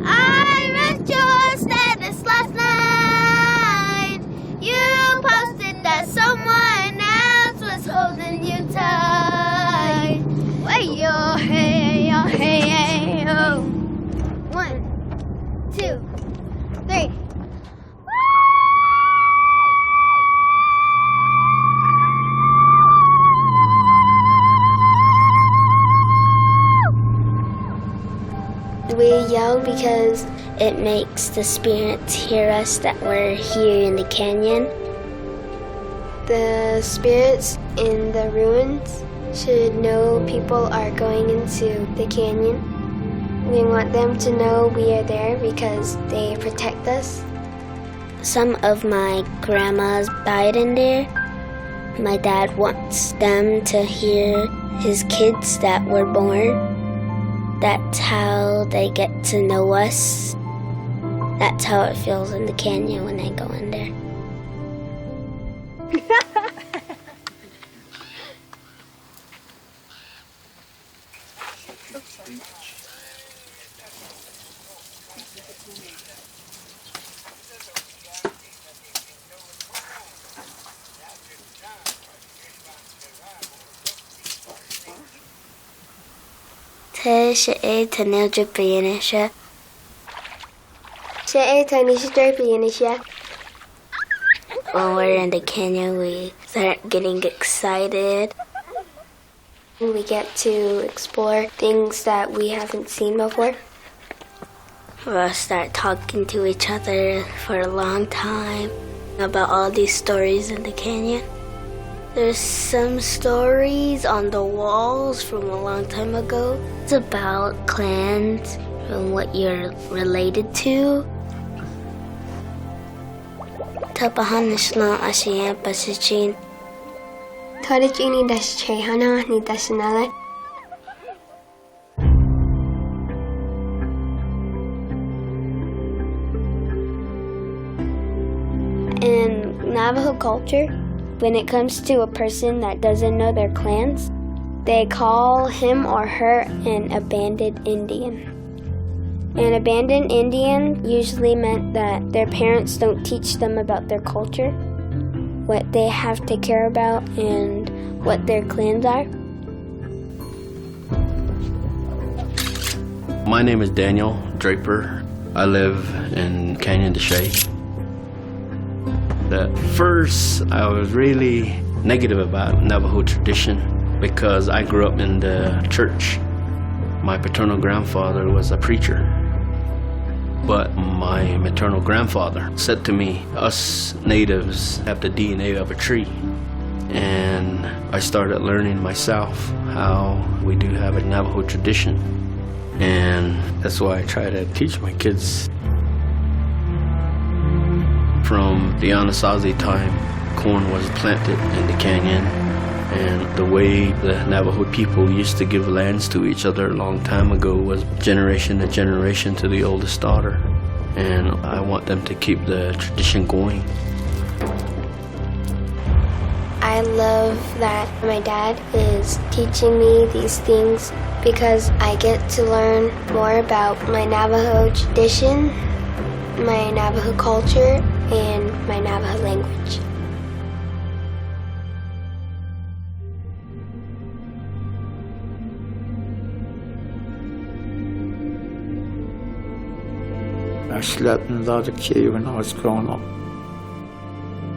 I read your status last night. You posted that someone else was holding you tight. Way yo, hey, yo, hey, hey, yo. 1, 2, 3. We yell because it makes the spirits hear us that we're here in the canyon. The spirits in the ruins should know people are going into the canyon. We want them to know we are there because they protect us. Some of my grandmas died in there. My dad wants them to hear his kids that were born. That's how they get to know us. That's how it feels in the canyon when they go in there. Tonisha and Tonielle Draper. Tonisha Draper. When we're in the canyon, we start getting excited. We get to explore things that we haven't seen before. We'll start talking to each other for a long time about all these stories in the canyon. There's some stories on the walls from a long time ago. It's about clans and what you're related to. Tapahanishla Ashiyan Pasichin. Tadijini dash Chehana ni dashanale. In Navajo culture, when it comes to a person that doesn't know their clans, they call him or her an abandoned Indian. An abandoned Indian usually meant that their parents don't teach them about their culture, what they have to care about, and what their clans are. My name is Daniel Draper. I live in Canyon de Chelly. At first, I was really negative about Navajo tradition because I grew up in the church. My paternal grandfather was a preacher. But my maternal grandfather said to me, us natives have the DNA of a tree. And I started learning myself how we do have a Navajo tradition. And that's why I try to teach my kids. From the Anasazi time, corn was planted in the canyon, and the way the Navajo people used to give lands to each other a long time ago was generation to generation to the oldest daughter, and I want them to keep the tradition going. I love that my dad is teaching me these things because I get to learn more about my Navajo tradition, my Navajo culture, and my Navajo language. I slept in a lot of cave when I was growing up.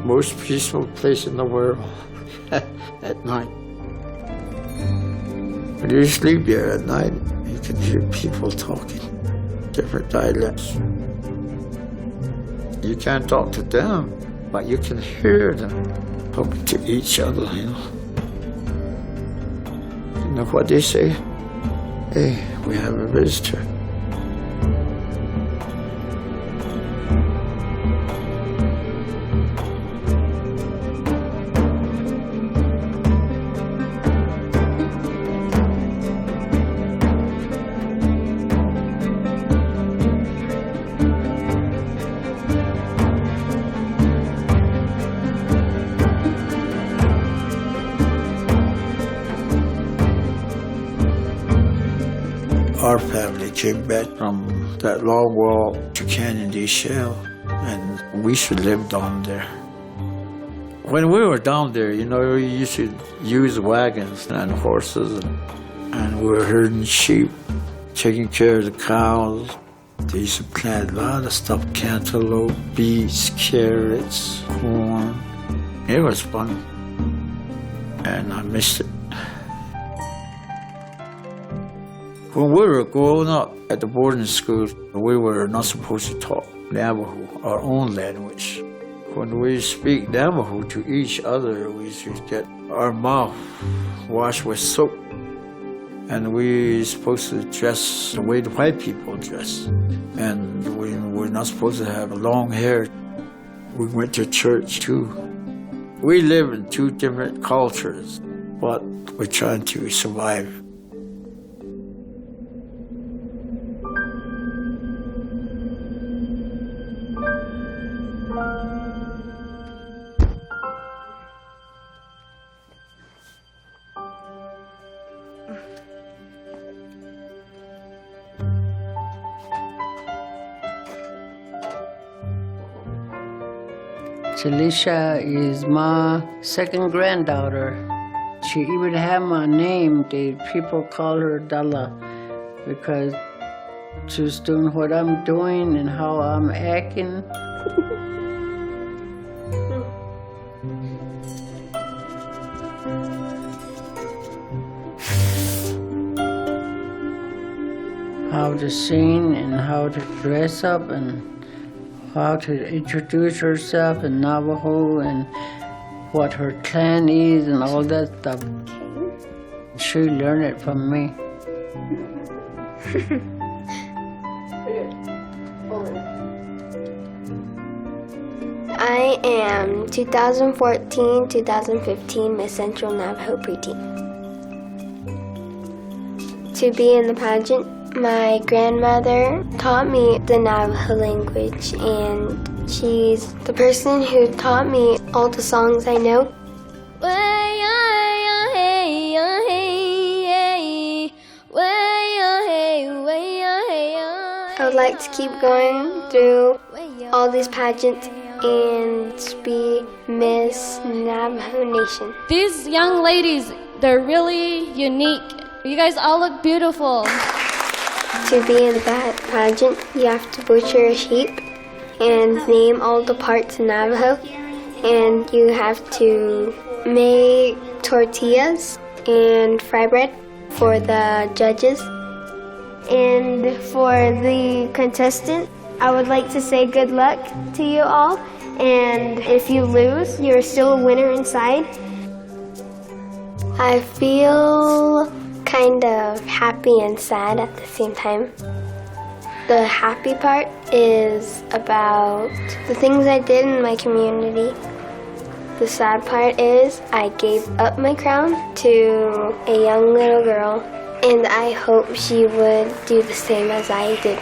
Most peaceful place in the world at night. When you sleep here at night, you can hear people talking, different dialects. You can't talk to them, but you can hear them talking to each other, you know. You know what they say? Hey, we have a visitor. Our family came back from that long walk to Canyon de Shell, and we should live down there. When we were down there, you know, we used to use wagons and horses, and we were herding sheep, taking care of the cows. They used to plant a lot of stuff, cantaloupe, beets, carrots, corn. It was fun, and I missed it. When we were growing up at the boarding school, we were not supposed to talk Navajo, our own language. When we speak Navajo to each other, we should get our mouth washed with soap. And we're supposed to dress the way the white people dress. And we're not supposed to have long hair. We went to church too. We live in two different cultures, but we're trying to survive. Tonisha is my second granddaughter. She even had my name. People call her Dalla because she's doing what I'm doing and how I'm acting. How to sing and how to dress up and how to introduce herself in Navajo and what her clan is and all that stuff. She learned it from me. I am 2014-2015 Miss Central Navajo Pre-Teen. To be in the pageant, my grandmother taught me the Navajo language, and she's the person who taught me all the songs I know. I would like to keep going through all these pageants and be Miss Navajo Nation. These young ladies, they're really unique. You guys all look beautiful. To be in that pageant, you have to butcher a sheep and name all the parts in Navajo. And you have to make tortillas and fry bread for the judges. And for the contestant, I would like to say good luck to you all. And if you lose, you're still a winner inside. I feel kind of happy and sad at the same time. The happy part is about the things I did in my community. The sad part is I gave up my crown to a young little girl, and I hope she would do the same as I did.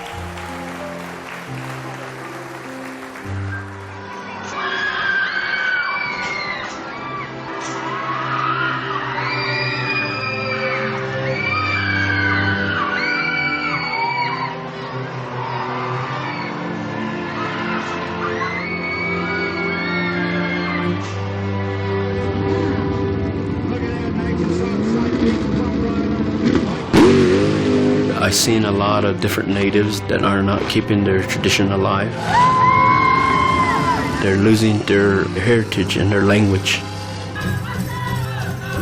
I've seen a lot of different natives that are not keeping their tradition alive. They're losing their heritage and their language.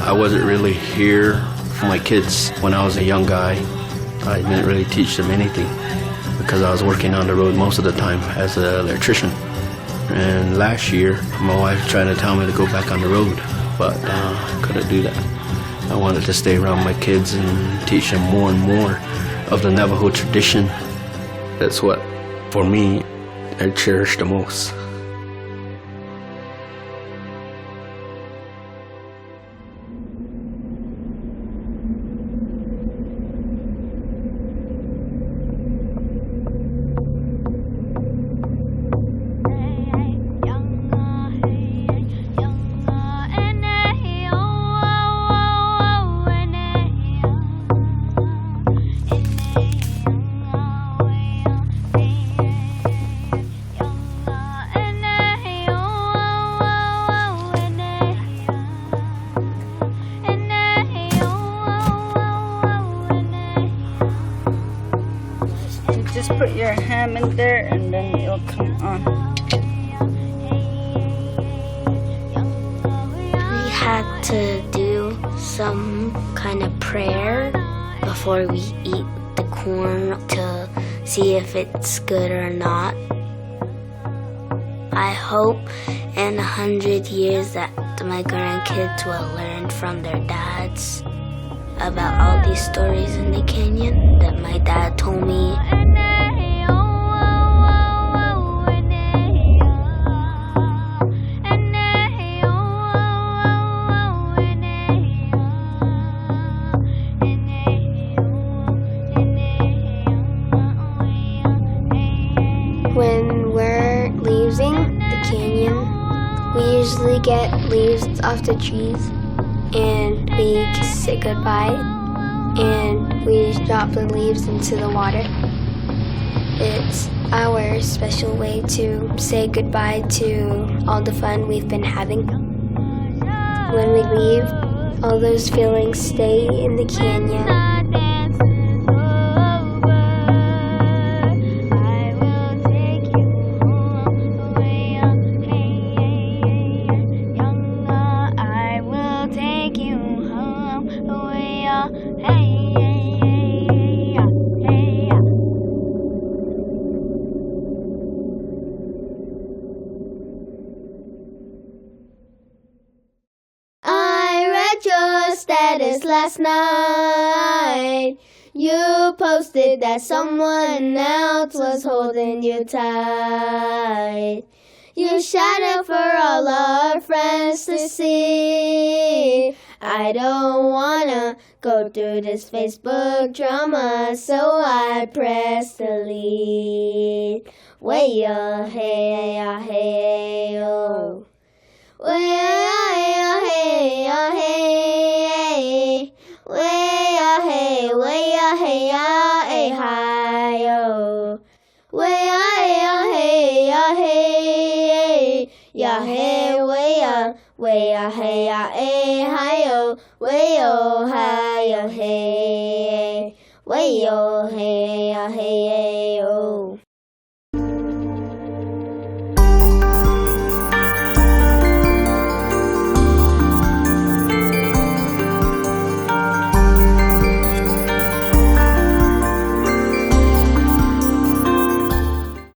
I wasn't really here for my kids when I was a young guy. I didn't really teach them anything because I was working on the road most of the time as an electrician. And last year, my wife tried to tell me to go back on the road, but I couldn't do that. I wanted to stay around my kids and teach them more and more of the Navajo tradition. That's what, for me, I cherish the most. just put your ham in there and then it'll come on. We had to do some kind of prayer before we eat the corn to see if it's good or not. I hope in 100 years that my grandkids will learn from their dads about all these stories in the canyon that my dad told me. When we're leaving the canyon, we usually get leaves off the trees and we say goodbye and we drop the leaves into the water. It's our special way to say goodbye to all the fun we've been having. When we leave, all those feelings stay in the canyon. Last night, you posted that someone else was holding you tight. You shouted for all our friends to see. I don't wanna go through this Facebook drama, so I pressed delete. Way oh hey oh hey oh. Way oh hey oh hey. Way ah hey ah hey hi yo. Way ah hey ya hey way ah hey hi yo. Way oh hi yo hey. Way oh hey ah hey oh.